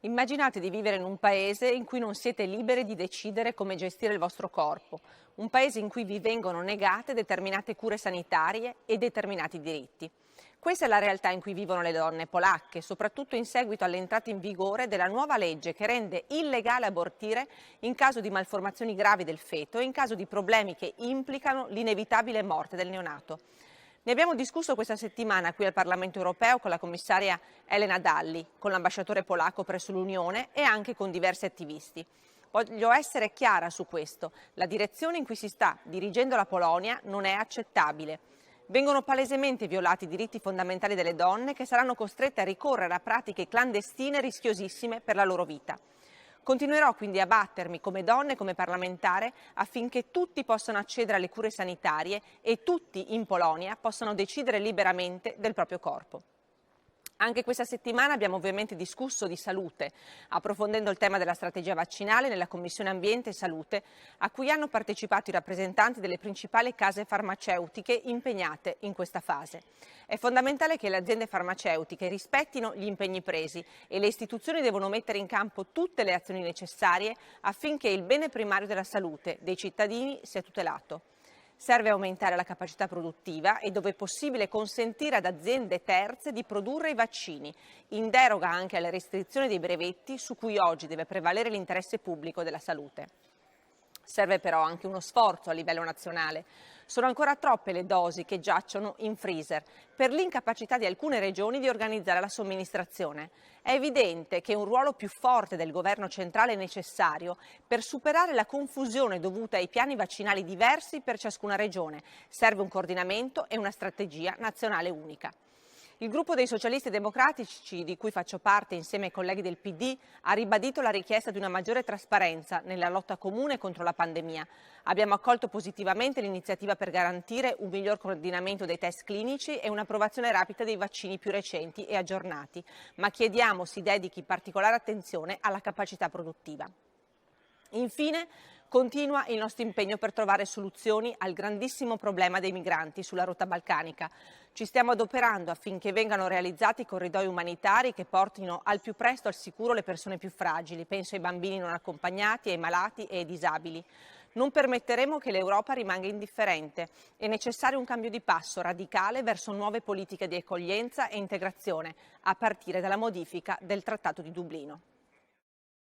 Immaginate di vivere in un paese in cui non siete liberi di decidere come gestire il vostro corpo, un paese in cui vi vengono negate determinate cure sanitarie e determinati diritti. Questa è la realtà in cui vivono le donne polacche, soprattutto in seguito all'entrata in vigore della nuova legge che rende illegale abortire in caso di malformazioni gravi del feto e in caso di problemi che implicano l'inevitabile morte del neonato. Ne abbiamo discusso questa settimana qui al Parlamento europeo con la commissaria Elena Dalli, con l'ambasciatore polacco presso l'Unione e anche con diversi attivisti. Voglio essere chiara su questo. La direzione in cui si sta dirigendo la Polonia non è accettabile. Vengono palesemente violati i diritti fondamentali delle donne che saranno costrette a ricorrere a pratiche clandestine rischiosissime per la loro vita. Continuerò quindi a battermi come donna e come parlamentare affinché tutti possano accedere alle cure sanitarie e tutti in Polonia possano decidere liberamente del proprio corpo. Anche questa settimana abbiamo ovviamente discusso di salute, approfondendo il tema della strategia vaccinale nella Commissione Ambiente e Salute, a cui hanno partecipato i rappresentanti delle principali case farmaceutiche impegnate in questa fase. È fondamentale che le aziende farmaceutiche rispettino gli impegni presi e le istituzioni devono mettere in campo tutte le azioni necessarie affinché il bene primario della salute dei cittadini sia tutelato. Serve aumentare la capacità produttiva e, dove possibile, consentire ad aziende terze di produrre i vaccini, in deroga anche alle restrizioni dei brevetti su cui oggi deve prevalere l'interesse pubblico della salute. Serve però anche uno sforzo a livello nazionale. Sono ancora troppe le dosi che giacciono in freezer per l'incapacità di alcune regioni di organizzare la somministrazione. È evidente che un ruolo più forte del governo centrale è necessario per superare la confusione dovuta ai piani vaccinali diversi per ciascuna regione. Serve un coordinamento e una strategia nazionale unica. Il gruppo dei socialisti democratici, di cui faccio parte insieme ai colleghi del PD, ha ribadito la richiesta di una maggiore trasparenza nella lotta comune contro la pandemia. Abbiamo accolto positivamente l'iniziativa per garantire un miglior coordinamento dei test clinici e un'approvazione rapida dei vaccini più recenti e aggiornati, ma chiediamo si dedichi particolare attenzione alla capacità produttiva. Infine, continua il nostro impegno per trovare soluzioni al grandissimo problema dei migranti sulla rotta balcanica. Ci stiamo adoperando affinché vengano realizzati corridoi umanitari che portino al più presto al sicuro le persone più fragili, penso ai bambini non accompagnati, ai malati e ai disabili. Non permetteremo che l'Europa rimanga indifferente. È necessario un cambio di passo radicale verso nuove politiche di accoglienza e integrazione, a partire dalla modifica del Trattato di Dublino.